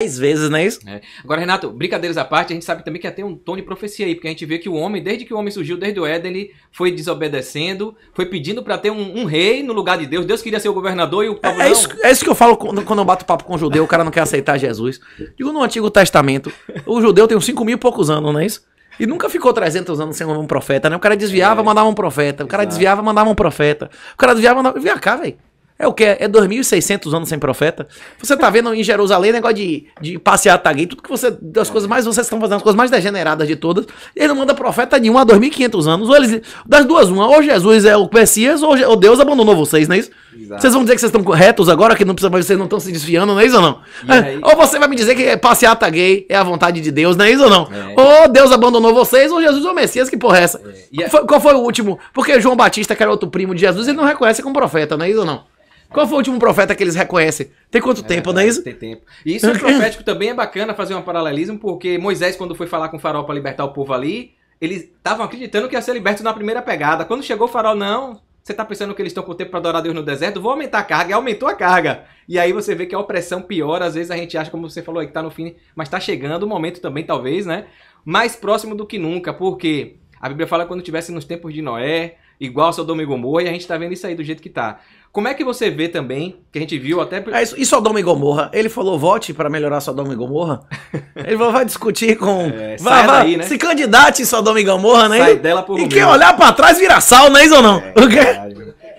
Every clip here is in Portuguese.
10 vezes, não é isso? É. Agora, Renato, brincadeiras à parte, a gente sabe também que tem um tom de profecia aí, porque a gente vê que o homem, desde que o homem surgiu, desde o Éden, ele foi desobedecendo, foi pedindo pra ter um rei no lugar de Deus. Deus queria ser o governador e o povo É isso que eu falo quando eu bato papo com o judeu, o cara não quer aceitar Jesus. Digo, no Antigo Testamento, o judeu tem uns 5 mil e poucos anos, não é isso? E nunca ficou 300 anos sem um profeta, né? O cara desviava, mandava um profeta. O cara desviava, mandava um profeta. O cara desviava, mandava... Vem cá, velho. É o quê? É 2.600 anos sem profeta? Você tá vendo em Jerusalém negócio de passear taguei, tudo que você... Das coisas mais... Vocês estão fazendo as coisas mais degeneradas de todas. Ele não manda profeta nenhum há 2.500 anos. Ou eles... Das duas, uma. Ou Jesus é o Messias, ou Deus abandonou vocês, não é isso? Exato. Vocês vão dizer que vocês estão retos agora, que não precisa, vocês não estão se desfiando, não é isso ou não? Ou você vai me dizer que passear taguei é a vontade de Deus, não é isso ou não? Ou Deus abandonou vocês, ou Jesus é o Messias, que porra é essa? Qual foi o último? Porque João Batista, que era outro primo de Jesus, ele não reconhece como profeta, não é isso ou não? Qual foi o último profeta que eles reconhecem? Tem quanto tempo, não é isso? Tem tempo. E isso é profético também, é bacana fazer um paralelismo, porque Moisés, quando foi falar com o faraó para libertar o povo ali, eles estavam acreditando que ia ser liberto na primeira pegada. Quando chegou o faraó, não, você tá pensando que eles estão com tempo para adorar Deus no deserto? Vou aumentar a carga. E aumentou a carga. E aí você vê que a opressão piora, às vezes a gente acha, como você falou aí, que tá no fim, mas tá chegando o momento também, talvez, né? Mais próximo do que nunca, porque a Bíblia fala quando tivesse nos tempos de Noé, igual Sodoma e Gomorra, e a gente tá vendo isso aí do jeito que tá. Como é que você vê também, que a gente viu até... E Sodoma e Gomorra? Ele falou, vote para melhorar Sodoma e Gomorra? Ele vai discutir com... vai daí, né? Se candidate em Sodoma e Gomorra, né? Sai dela por E quem olhar pra trás vira sal, não é isso ou não?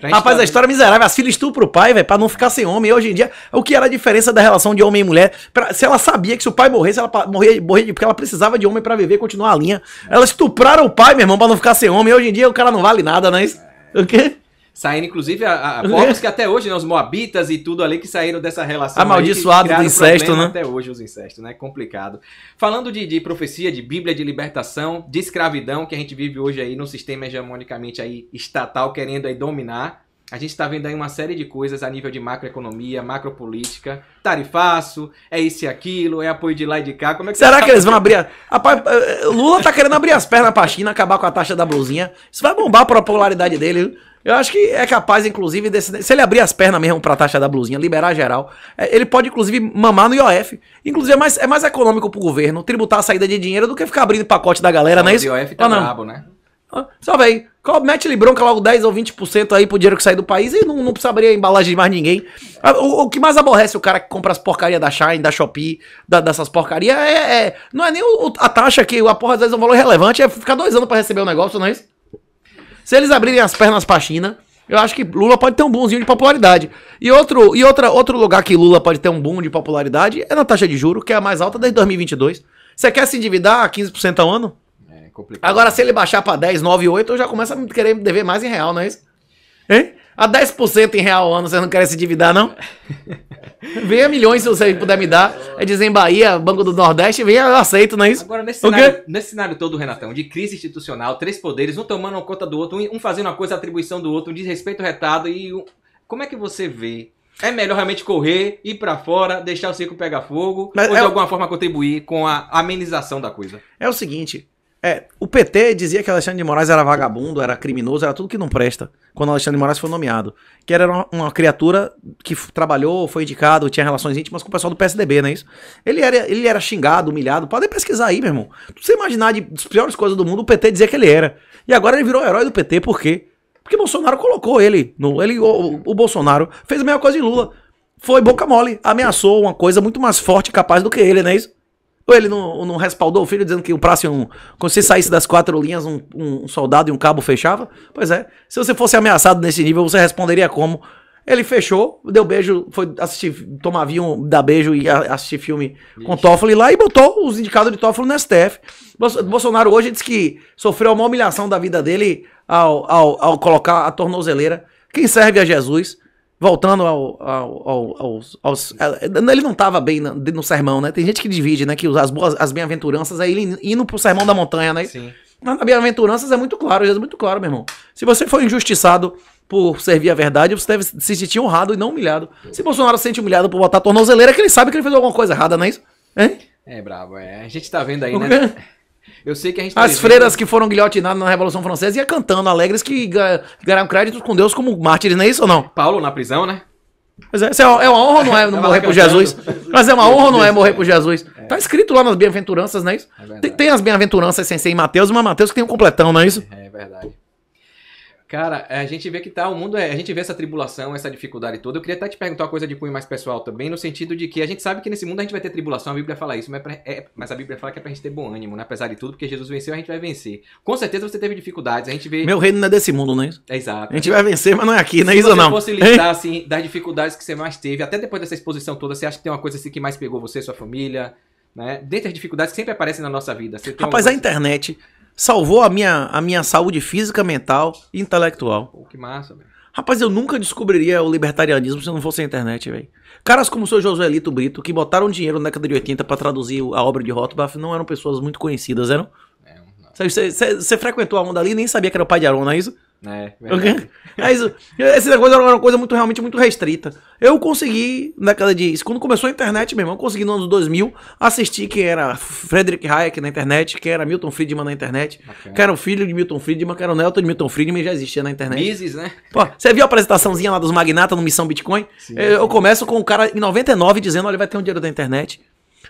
Rapaz, tá... a história é miserável. As filhas estupram o pai, velho, pra não ficar sem homem. E hoje em dia, o que era a diferença da relação de homem e mulher? Se ela sabia que se o pai morresse, ela morria porque ela precisava de homem pra viver e continuar a linha. Elas estupraram o pai, meu irmão, pra não ficar sem homem. E hoje em dia o cara não vale nada, não é isso? O quê? Saindo, inclusive, povos que até hoje, né, os moabitas e tudo ali que saíram dessa relação. Amaldiçoado do incesto, né? Até hoje os incestos, né? Complicado. Falando de profecia, de Bíblia, de libertação, de escravidão, que a gente vive hoje aí no sistema hegemonicamente aí estatal, querendo aí dominar. A gente está vendo aí uma série de coisas a nível de macroeconomia, macropolítica, tarifaço, é isso e aquilo, é apoio de lá e de cá. Como é que será que eles vão abrir? Rapaz, Lula tá querendo abrir as pernas pra China, acabar com a taxa da blusinha. Isso vai bombar a popularidade dele. Eu acho que é capaz, inclusive, se ele abrir as pernas mesmo pra taxa da blusinha, liberar geral, ele pode, inclusive, mamar no IOF. Inclusive, é mais econômico pro governo tributar a saída de dinheiro do que ficar abrindo pacote da galera, não é isso? O IOF tá brabo, né? Só, velho, mete-lhe bronca logo 10 ou 20% aí pro dinheiro que sai do país e não precisa abrir a embalagem de mais ninguém. O que mais aborrece o cara que compra as porcarias da Shine, da Shopee, dessas porcarias, não é nem a taxa que a porra às vezes é um valor relevante, é ficar 2 anos pra receber o negócio, não é isso? Se eles abrirem as pernas pra China, eu acho que Lula pode ter um boomzinho de popularidade. E outro lugar que Lula pode ter um boom de popularidade é na taxa de juros, que é a mais alta desde 2022. Você quer se endividar a 15% ao ano? É complicado. Agora, se ele baixar pra 10, 9, 8, eu já começo a querer dever mais em real, não é isso? Hein? A 10% em real ao ano, você não quer se endividar, não? Venha milhões se você puder me dar. É dizer em Bahia, Banco do Nordeste, venha, eu aceito, não é isso? Agora, nesse cenário todo, Renatão, de crise institucional, 3 poderes, um tomando conta do outro, um fazendo uma coisa, atribuição do outro, um desrespeito retado e... Como é que você vê? É melhor realmente correr, ir pra fora, deixar o circo pegar fogo, ou de alguma forma contribuir com a amenização da coisa? É o seguinte... o PT dizia que Alexandre de Moraes era vagabundo, era criminoso, era tudo que não presta, quando Alexandre de Moraes foi nomeado. Que era uma criatura que trabalhou, foi indicado, tinha relações íntimas com o pessoal do PSDB, não é isso? Ele era xingado, humilhado, pode pesquisar aí, meu irmão. Pra você imaginar das piores coisas do mundo, o PT dizia que ele era. E agora ele virou herói do PT, por quê? Porque Bolsonaro colocou ele. O Bolsonaro fez a mesma coisa em Lula. Foi boca mole, ameaçou uma coisa muito mais forte e capaz do que ele, não é isso? Ou ele não respaldou o filho dizendo que o prazo, quando você saísse das 4 linhas, um soldado e um cabo fechava? Pois é. Se você fosse ameaçado nesse nível, você responderia como? Ele fechou, deu beijo, foi assistir, tomar vinho, dar beijo e assistir filme com Toffoli lá e botou os indicados de Toffoli no STF. Bolsonaro hoje diz que sofreu a maior humilhação da vida dele ao colocar a tornozeleira. Quem serve a Jesus... Voltando ele não estava bem no sermão, né? Tem gente que divide, né? Que as bem-aventuranças é ele indo pro sermão da montanha, né? Sim. Mas na bem-aventuranças é muito claro, Jesus é muito claro, meu irmão. Se você for injustiçado por servir a verdade, você deve se sentir honrado e não humilhado. Se Bolsonaro se sente humilhado por botar a tornozeleira, é que ele sabe que ele fez alguma coisa errada, não é isso? Hein? É brabo, A gente tá vendo aí, né? Eu sei que a gente tá as freiras que foram guilhotinadas na Revolução Francesa iam cantando alegres que ganharam créditos com Deus como mártires, não é isso ou não? Paulo na prisão, né? Pois é, é uma honra ou não é não morrer por Jesus? Mas é uma honra ou não é morrer por Jesus? Tá escrito lá nas bem-aventuranças, não é isso? Tem as bem-aventuranças sem ser em Mateus, mas Mateus que tem um completão, não é isso? É verdade. Cara, a gente vê que tá, o mundo a gente vê essa tribulação, essa dificuldade toda. Eu queria até te perguntar uma coisa de cunho mais pessoal também, no sentido de que a gente sabe que nesse mundo a gente vai ter tribulação, a Bíblia fala isso, mas a Bíblia fala que é pra gente ter bom ânimo, né? Apesar de tudo, porque Jesus venceu, a gente vai vencer. Com certeza você teve dificuldades, a gente vê... Meu reino não é desse mundo, não é isso? É exato. A gente vai vencer, mas não é aqui, não é isso não. Se você fosse listar, assim, das dificuldades que você mais teve, até depois dessa exposição toda, você acha que tem uma coisa assim que mais pegou você, sua família, né? Dentre as dificuldades que sempre aparecem na nossa vida. Você tem Rapaz, a internet salvou a minha saúde física, mental e intelectual. Pô, que massa, velho. Rapaz, eu nunca descobriria o libertarianismo se não fosse a internet, velho. Caras como o seu Josuelito Brito, que botaram dinheiro na década de 80 pra traduzir a obra de Rothbard, não eram pessoas muito conhecidas, eram? Você frequentou a onda ali e nem sabia que era o pai de Aaron, não é isso? É, verdade. É isso. Esse negócio era uma coisa realmente muito restrita. Eu consegui, na década de... Quando começou a internet, meu irmão, eu consegui no ano 2000 assistir quem era Friedrich Hayek na internet, quem era Milton Friedman na internet, que era o filho de Milton Friedman, que era o neto de Milton Friedman, já existia na internet. Mises, né? Pô, você viu a apresentaçãozinha lá dos magnatas no Missão Bitcoin? Sim, eu começo com o cara em 99 dizendo, olha, vai ter um dinheiro da internet.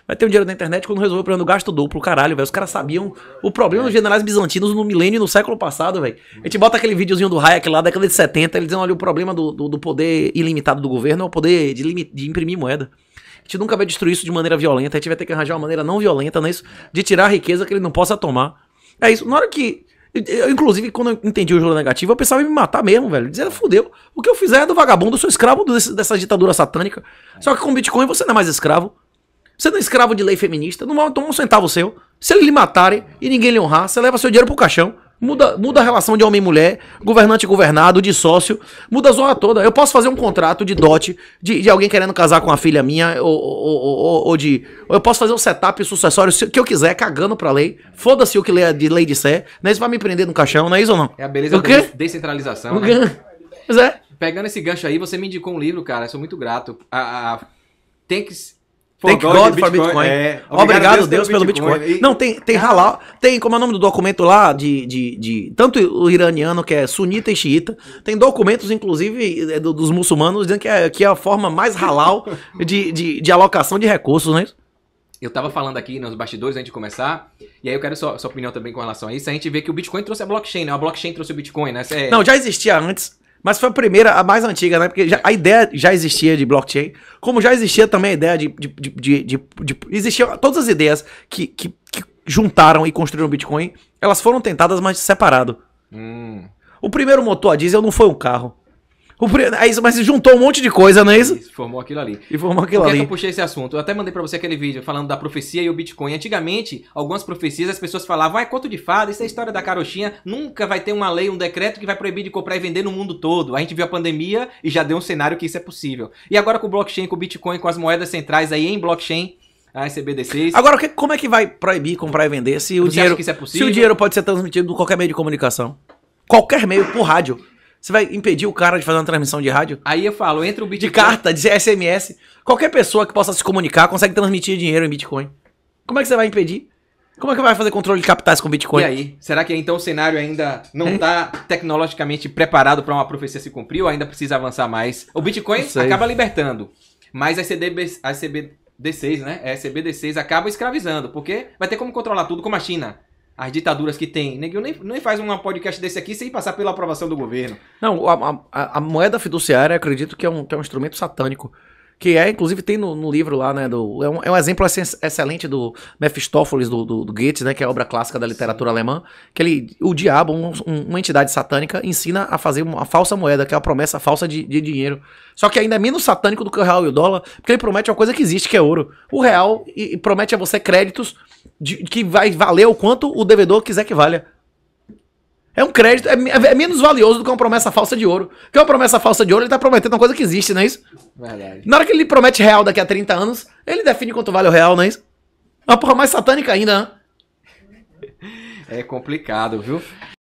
Vai ter um dinheiro da internet quando resolveu o problema do gasto duplo, caralho, velho. Os caras sabiam o problema dos generais bizantinos no milênio e no século passado, velho. A gente bota aquele videozinho do Hayek lá, da década de 70, ele dizendo, olha, o problema do poder ilimitado do governo é o poder de imprimir moeda. A gente nunca vai destruir isso de maneira violenta, a gente vai ter que arranjar uma maneira não violenta, não é isso? De tirar a riqueza que ele não possa tomar. É isso. Na hora que... inclusive, quando eu entendi o jogo negativo, eu pensava em me matar mesmo, velho. Dizendo, fudeu. O que eu fizer é do vagabundo, eu sou escravo dessa ditadura satânica. Só que com Bitcoin você não é mais escravo. Você não é escravo de lei feminista, não vai tomar um centavo seu. Se eles lhe matarem e ninguém lhe honrar, você leva seu dinheiro pro caixão. Muda a relação de homem e mulher, governante e governado, de sócio, muda a zona toda. Eu posso fazer um contrato de dote de alguém querendo casar com a filha minha, ou eu posso fazer um setup sucessório que eu quiser, cagando pra lei. Foda-se o que de lei disser. Não é isso, vai me prender no caixão, não é isso ou não? É a beleza da descentralização, né? Pois é. Pegando esse gancho aí, você me indicou um livro, cara, eu sou muito grato. Thank God for Bitcoin. Obrigado, Deus, pelo Bitcoin. Não, tem halal. Tem, como é o nome do documento lá, tanto o iraniano, que é sunita e xiita, tem documentos, inclusive, dos muçulmanos, dizendo que é a forma mais halal de alocação de recursos, né? Eu tava falando aqui nos bastidores antes de começar, e aí eu quero sua opinião também com relação a isso. A gente vê que o Bitcoin trouxe a blockchain, né? A blockchain trouxe o Bitcoin, né? Não, já existia antes. Mas foi a primeira, a mais antiga, né? Porque a ideia já existia de blockchain, como já existia também a ideia existiam todas as ideias que juntaram e construíram o Bitcoin, elas foram tentadas, mas separado. O primeiro motor a diesel não foi um carro. Mas juntou um monte de coisa, não é isso? Formou aquilo ali. E formou aquilo ali. Por que eu puxei esse assunto? Eu até mandei pra você aquele vídeo falando da profecia e o Bitcoin. Antigamente, algumas profecias, as pessoas falavam, é conto de fada, isso é história da carochinha, nunca vai ter uma lei, um decreto que vai proibir de comprar e vender no mundo todo. A gente viu a pandemia e já deu um cenário que isso é possível. E agora com o blockchain, com o Bitcoin, com as moedas centrais aí em blockchain, a CBDCs. Agora, como é que vai proibir comprar e vender se o dinheiro, acha que isso é possível? Se o dinheiro pode ser transmitido por qualquer meio de comunicação? Qualquer meio, por rádio. Você vai impedir o cara de fazer uma transmissão de rádio? Aí eu falo, entre o Bitcoin... De carta, de SMS. Qualquer pessoa que possa se comunicar consegue transmitir dinheiro em Bitcoin. Como é que você vai impedir? Como é que vai fazer controle de capitais com Bitcoin? E aí? Será que então o cenário ainda não está tecnologicamente preparado para uma profecia se cumprir ou ainda precisa avançar mais? O Bitcoin acaba libertando, mas as CBDCs, né? As CBDCs acabam escravizando, porque vai ter como controlar tudo, como a China. As ditaduras que tem. Neguinho nem faz um podcast desse aqui sem passar pela aprovação do governo. Não, a moeda fiduciária, eu acredito que é um instrumento satânico. Que inclusive tem no livro lá, né? É um exemplo excelente do Mephistófeles, do Goethe, né? Que é a obra clássica da literatura alemã. Que o diabo, uma entidade satânica, ensina a fazer uma falsa moeda, que é a promessa falsa de dinheiro. Só que ainda é menos satânico do que o real e o dólar, porque ele promete uma coisa que existe, que é ouro. O real promete a você créditos que vai valer o quanto o devedor quiser que valha. É um crédito, é menos valioso do que uma promessa falsa de ouro. Porque uma promessa falsa de ouro, ele tá prometendo uma coisa que existe, não é isso? Verdade. Na hora que ele promete real daqui a 30 anos, ele define quanto vale o real, não é isso? É uma porra mais satânica ainda, né? É complicado, viu?